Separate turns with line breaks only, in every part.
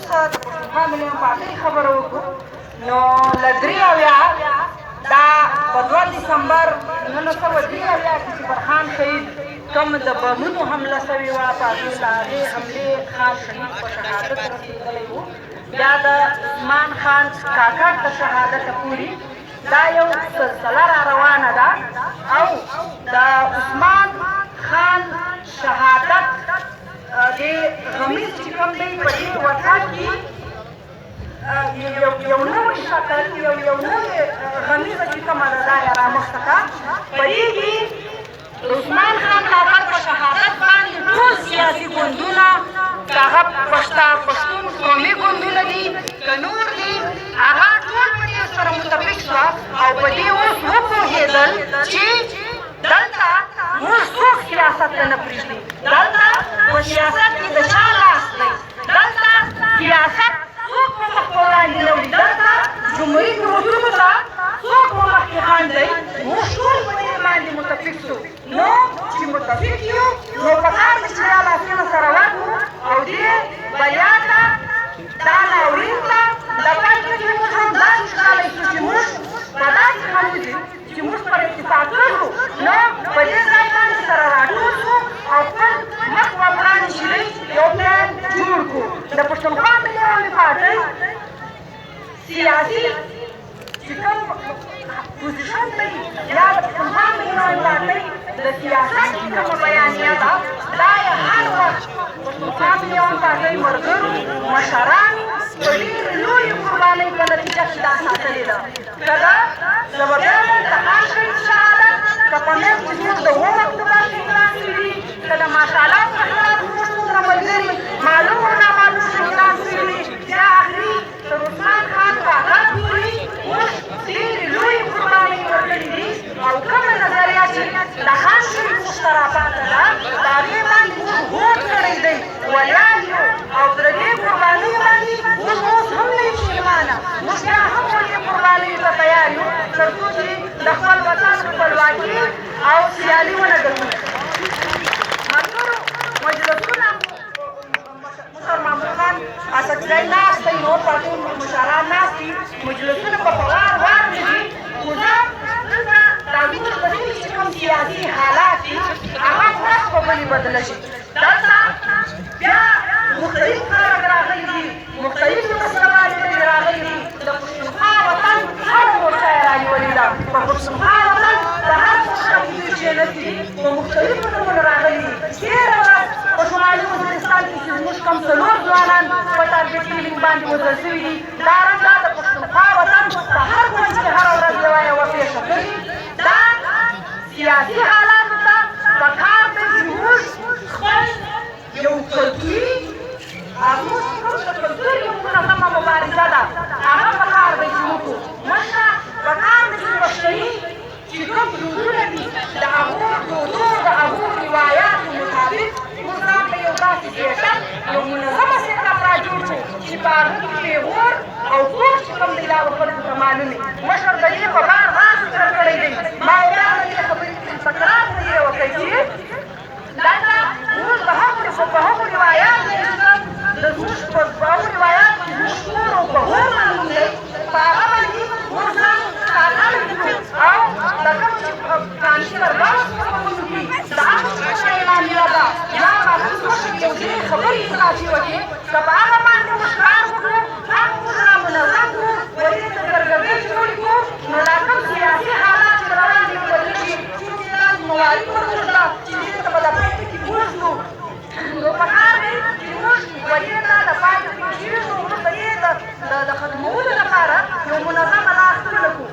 څه د پښتونخوا ملي پارټۍ خبره وکړو نو له 93 دا په 2 ډسمبر 1993 کې چې برخان شهید کوم د بمونو حمله شوې وه په هغې له هغې حملې خان شهید په شهادت رسېدلی و بیا د عثمان خان کاکړ د شهادت پورې دا یو سلسله را روانه ده او د عثمان خان شهادت د غمیز چې کوم دی په دې وطن کې یو نوی شکل یو نوی غمیزه چې کومه ده دا یې رامخته کړه په دې کې د عثمان خان کاکړ په شهادت باندې ټول سیاسي ګوندونه که هغه پښتون قومي ګوندونه دي که نور دي هغه ټول په دې سره متفق شوه او په دې اوس وپوهېدل چې دلته موږ څوک سیاست ته نه پرېږدي دلته په سیاست کې د چا لاس دی دلته سیاست څوک په مخ په وړاندې نه وړي دلته جمهوري ګروپونو ته څوک په مخکې خاندي موږ ټول په دې باندې متفق شو نو چې متفق یو نو پکار ده چې دا لاسونه سره ورکړو او دې بریا ته دا ناورین ته د پای کې موږ هم داسې ښکاری شو چې موږ په داسې خلکو چې موږ پر اتفاق کړو نو په دې ځای باندې سره راټول شو او خپل مخ و وړاندې شوي یو پلان جوړ کړو د پښتونخوا ملي عوامي پارټۍ سیاسي چې کوم پوزیشن دی یا د پښتونخوا ملي عوامي پارټۍ د سیاست چې کومه بیانیه ده دا یې هر وخت پښتونخوا ملي عوامي پارټۍ ملګرو مشرانو په ډېرې لویې قربانۍ په نتیجه کې دا ساتلې ده که د زبردست د خان شهید شهادت که په منځ کې زموږ د 7 اکتوبر شهیدان شوي که د ماشاءالله څخه زموږ څومره ملګري معلوم او نامعلوم شهیدان شوي بیا اخري تر عثمان خان کاکړ پورې موږ ډېرې لویې قربانۍ ورکړې دي او کومه نظریه چې د خان شهید موږ ته راپاته ده د هغې باندې موږ هوډ کړی دی ولاړ یو او تر دې قربانیو باندې موږ اوس هم نه یو پښیمانه موږ بیا هم دې قربانیو ته تیار یو تر څو چې د خپل وطن خپلواکي او سیالي ونه ګټو ملګرو مجلسونه مشر محمود خان اسدزی ناست دی نور پارټۍ مشران ناست دي مجلسونه به په وار نه دي خو زه دلته دا زموږ د سیمې چې کوم سیاسي حالات دي هغه ورځ په بلې بدله شي دلته بیا مختلف خلک راغلي دي مختلف مسلمانې ډلې راغلي دي د پښتونخوا وطن هر مورچه یې رانیولې ده په پښتونخوا وطن د هر مشرف چې نسي دي په مختلفو نومونو راغلي دي تېره ورځ په شمالي وزیرستان کې چې زموږ کوم 4 ځوانان په ټارګټ کیلینګ باندې وژل شوي دي دا رنګه د پښتونخوا وطن په هر کونج کې هره ورځ یوه پېښه کوي دا سیاسي حالاتو ته پکار دی چې موږ خپل یو کلتوري زموږ کوم د کلتور یو منظمه مبارزه ده هغه پکار دی چې وکړو مشره پکار دی چې پښتني چې کوم دودونه دي د هغو دودو د هغو روایاتو مطابق موږ ځان ته یو داسې سیسټم یو منظمه سیسټم را جوړ کړو چې په هغه کې پیغور او ټول چې کوم دی دا به خلکو ته معلوم وي مشر د دې په بار ذکر کړی دی ما یې بیا د دې خبرې تکرار یې وکړی چې دلته موږ په هغو روایاتو د زموږ په هغو روایاتو چې زموږ کور او په هور معلوم دی په هغه باندې موږ ځان ساتنه کړو او د کوم چې قانوني ورباس کوونکو دي د هغو څخه اعلامیه ده یا هغه زموږ یو ځینې خبرې اضافي وکړي که په هغه باندې موږ کار وکړو هغه موږ رامنظم کړو ورې ته ګرګردۍ جوړې کړو نو دا کوم سیاسي حالات چې روان دي بدل شي چې تاسو موارد ورکړه چې دې ته به د پایته کې بوځو نو پکار دی چې موږ ورې ته د پایته کې کېږدو موږ د دې د ختمولو لپاره یو منظمه لار خپله کړو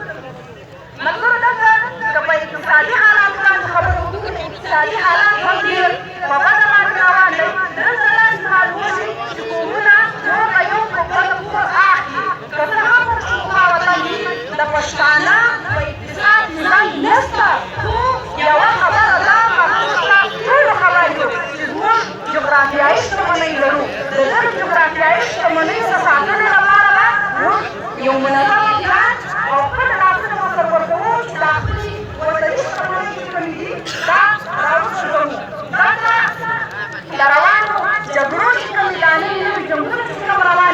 ملګرو دلته که په اقتصادي حالاتو باندې خبرې وکړو اقتصادي حالات هم ډېر په بده باندې روان دی دلته داسې معلومه شي چې قومونه یو به یو په بله پور اخلي که څه هم پښتونخوا وطن وي د پښتانه په اقتصاد نظام نشته خو یوه خبره دا مخصوص ته ټولو خبر یو چې زموږ جغرافیایي شتمنۍ لرو د دغو جغرافیایي شتمنیو د ساتنې لپاره به موږ یو منظمه پلان او خپل لاسونه ورسره ورکوو چې دا خپلې وطني شتمنۍ چې کومې دي دا راوڅکوو دلته د روانو جګړو چې کومې دانې نوي جنګونه چې کوم روان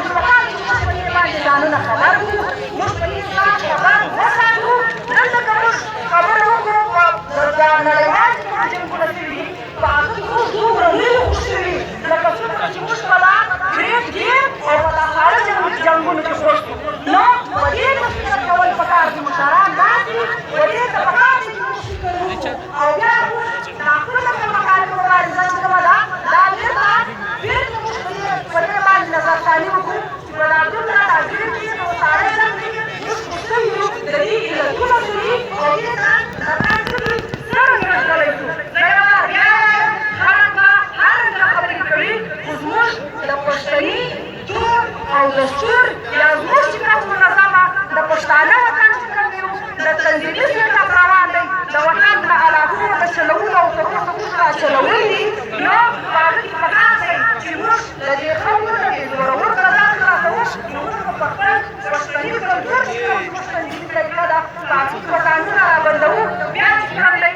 او دستور یا زموږ چې کوم منظمه د پښتانه وطن چې کوم یو د تنظیمي سیسټم روان دی د وطن د علاقو د چلولو او تګو راچلول دي نو په هغه کې پکار دی چې موږ د دې خلکو د دې زورور ځان خلاصوو نو موږ به په خپل پښتني کلتور چې کوم زموږ تنظیمي طریقه ده په هغې کې به ځانونه رابندوو بیا چې کوم دی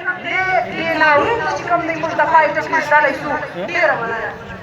دې ناورین چې کوم دی موږ د پای ټکی زدلی شو ډېره مننه